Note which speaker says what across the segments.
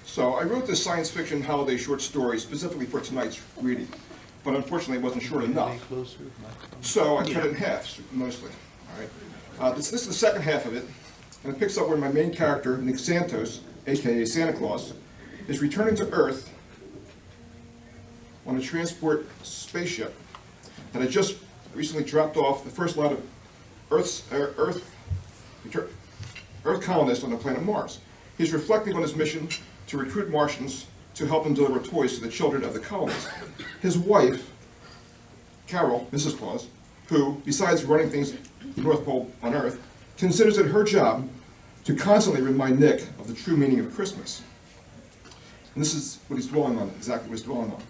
Speaker 1: So I wrote this science fiction holiday short story specifically for tonight's reading, but unfortunately it wasn't short enough. So I cut it in half, mostly. All right. This is the second half of it, and it picks up where my main character, Nick Santos, aka Santa Claus, is returning to Earth on a transport spaceship that had just recently dropped off the first lot of Earth colonists on the planet Mars. He's reflecting on his mission to recruit Martians to help him deliver toys to the children of the colonists. His wife, Carol, Mrs. Claus, who, besides running things the North Pole on Earth, considers it her job to constantly remind Nick of the true meaning of Christmas. And this is what he's dwelling on, exactly what he's dwelling on.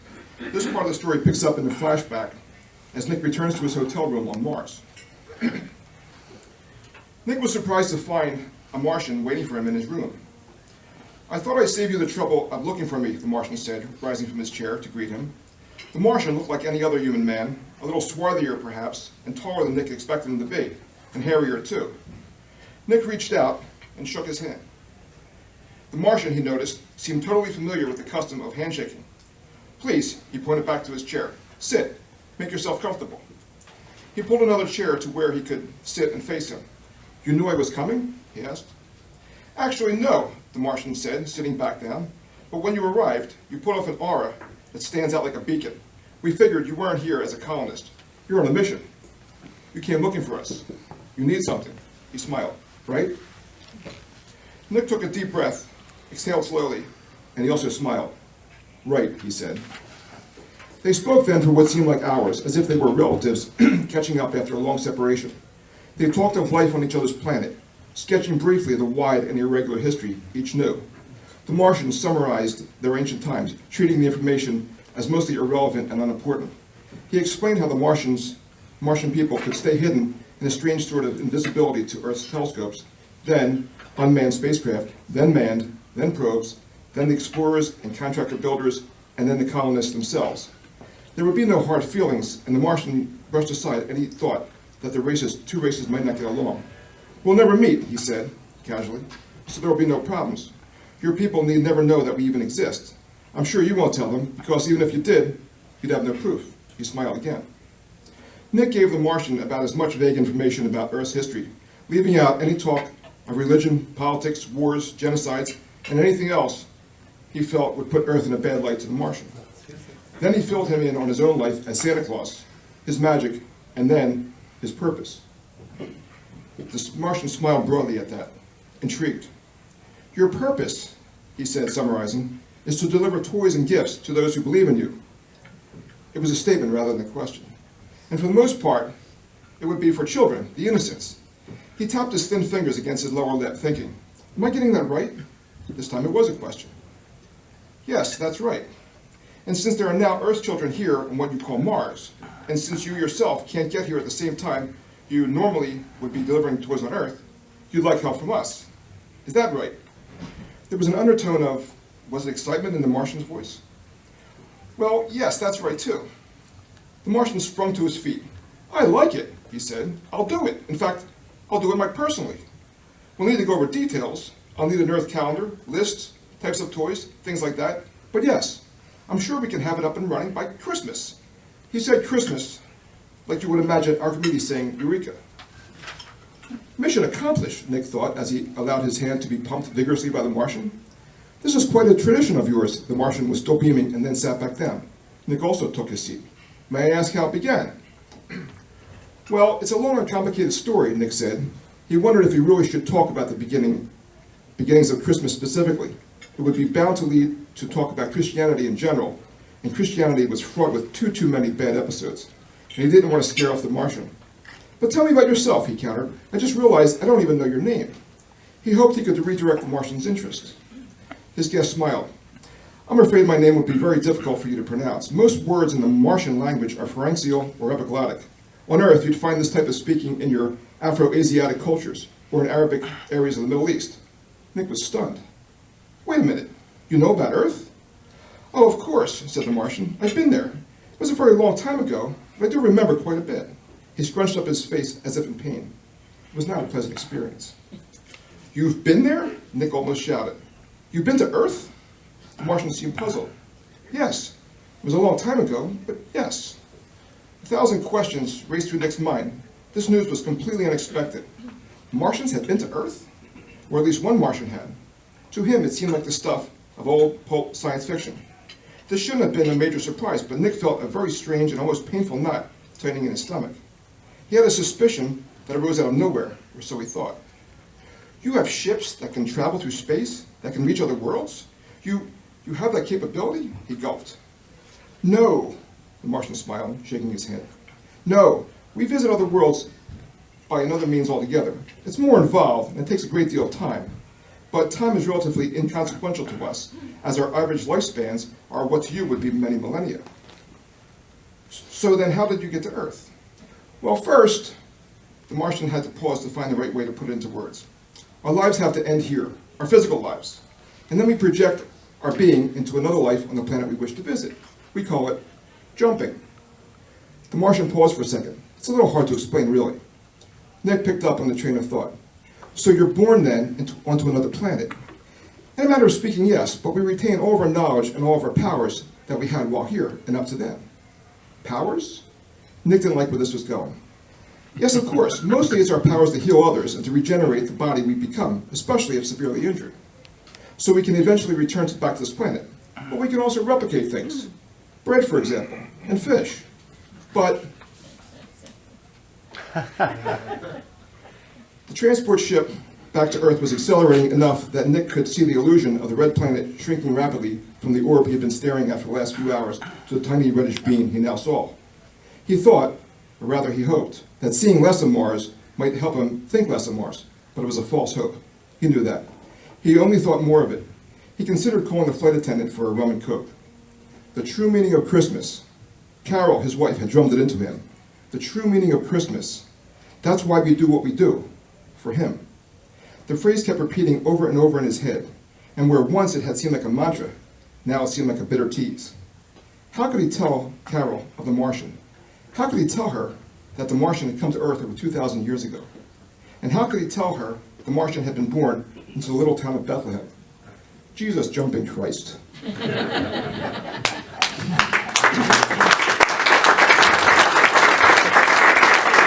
Speaker 1: This part of the story picks up in the flashback as Nick returns to his hotel room on Mars. Nick was surprised to find a Martian waiting for him in his room. "I thought I'd save you the trouble of looking for me," the Martian said, rising from his chair to greet him. The Martian looked like any other human man, a little swarthier perhaps, and taller than Nick expected him to be, and hairier too. Nick reached out and shook his hand. The Martian, he noticed, seemed totally familiar with the custom of handshaking. "Please," he pointed back to his chair, "sit, make yourself comfortable." He pulled another chair to where he could sit and face him. "You knew I was coming?" he asked. "Actually, no," the Martian said, sitting back down. "But when you arrived, you put off an aura that stands out like a beacon. We figured you weren't here as a colonist. You're on a mission. You came looking for us. You need something." He smiled. "Right?" Nick took a deep breath, exhaled slowly, and he also smiled. "Right," he said. They spoke then for what seemed like hours, as if they were relatives catching up after a long separation. They talked of life on each other's planet, sketching briefly the wide and irregular history each knew. The Martian summarized their ancient times, treating the information as mostly irrelevant and unimportant. He explained how the Martian people could stay hidden in a strange sort of invisibility to Earth's telescopes, then unmanned spacecraft, then manned, then probes, then the explorers and contractor builders, and then the colonists themselves. There would be no hard feelings, and the Martian brushed aside any thought that the two races might not get along. "We'll never meet," he said, casually, "so there will be no problems. Your people need never know that we even exist. I'm sure you won't tell them, because even if you did, you'd have no proof." He smiled again. Nick gave the Martian about as much vague information about Earth's history, leaving out any talk of religion, politics, wars, genocides, and anything else he felt would put Earth in a bad light to the Martian. Then he filled him in on his own life as Santa Claus, his magic, and then his purpose. The Martian smiled broadly at that, intrigued. "Your purpose," he said, summarizing, "is to deliver toys and gifts to those who believe in you." It was a statement rather than a question. And for the most part, it would be for children, the innocents. He tapped his thin fingers against his lower lip, thinking, "Am I getting that right?" This time it was a question. "Yes, that's right. And since there are now Earth children here on what you call Mars, and since you yourself can't get here at the same time you normally would be delivering toys on Earth, you'd like help from us. Is that right?" There was an undertone of, was it excitement in the Martian's voice? "Well, yes, that's right too." The Martian sprung to his feet. "I like it," he said. "I'll do it. In fact, I'll do it personally. We'll need to go over details. I'll need an Earth calendar, lists, types of toys, things like that. But yes, I'm sure we can have it up and running by Christmas." He said Christmas, like you would imagine Archimedes saying Eureka. "Mission accomplished," Nick thought as he allowed his hand to be pumped vigorously by the Martian. "This is quite a tradition of yours." The Martian was still beaming and then sat back down. Nick also took his seat. "May I ask how it began?" "Well, it's a long and complicated story," Nick said. He wondered if he really should talk about the beginnings of Christmas specifically. It would be bound to lead to talk about Christianity in general, and Christianity was fraught with too many bad episodes, and he didn't want to scare off the Martian. "But tell me about yourself," he countered. "I just realized I don't even know your name." He hoped he could redirect the Martian's interest. His guest smiled. "I'm afraid my name would be very difficult for you to pronounce. Most words in the Martian language are pharyngeal or epiglottic. On Earth, you'd find this type of speaking in your Afro-Asiatic cultures or in Arabic areas of the Middle East." Nick was stunned. "Wait a minute. You know about Earth?" "Oh, of course," said the Martian. "I've been there. It was a very long time ago, but I do remember quite a bit." He scrunched up his face as if in pain. It was not a pleasant experience. "You've been there?" Nick almost shouted. "You've been to Earth?" The Martian seemed puzzled. Yes, it was a long time ago, but yes. 1,000 questions raced through Nick's mind. This news was completely unexpected. Martians had been to Earth? Or at least one Martian had. To him, it seemed like the stuff of old pulp science fiction. This shouldn't have been a major surprise, but Nick felt a very strange and almost painful knot tightening in his stomach. He had a suspicion that arose out of nowhere, or so he thought. You have ships that can travel through space, that can reach other worlds? You have that capability? He gulped. No, the Martian smiled, shaking his head. No, we visit other worlds by another means altogether. It's more involved, and it takes a great deal of time. But time is relatively inconsequential to us, as our average lifespans are what to you would be many millennia. So then how did you get to Earth? Well, first, the Martian had to pause to find the right way to put it into words. Our lives have to end here, our physical lives. And then we project our being into another life on the planet we wish to visit. We call it jumping. The Martian paused for a second. It's a little hard to explain, really. Nick picked up on the train of thought. So you're born then onto another planet. In a matter of speaking, yes, but we retain all of our knowledge and all of our powers that we had while here and up to then. Powers? Nick didn't like where this was going. Yes, of course, mostly it's our powers to heal others and to regenerate the body we become, especially if severely injured. So we can eventually return back to this planet. But we can also replicate things. Bread, for example, and fish. But the transport ship back to Earth was accelerating enough that Nick could see the illusion of the red planet shrinking rapidly from the orb he had been staring at for the last few hours to the tiny reddish beam he now saw. He thought, or rather he hoped, that seeing less of Mars might help him think less of Mars, but it was a false hope. He knew that. He only thought more of it. He considered calling the flight attendant for a rum and coke. The true meaning of Christmas. Carol, his wife, had drummed it into him. The true meaning of Christmas. That's why we do what we do. For him. The phrase kept repeating over and over in his head, and where once it had seemed like a mantra, now it seemed like a bitter tease. How could he tell Carol of the Martian? How could he tell her that the Martian had come to Earth over 2,000 years ago? And how could he tell her the Martian had been born into the little town of Bethlehem? Jesus jumping Christ.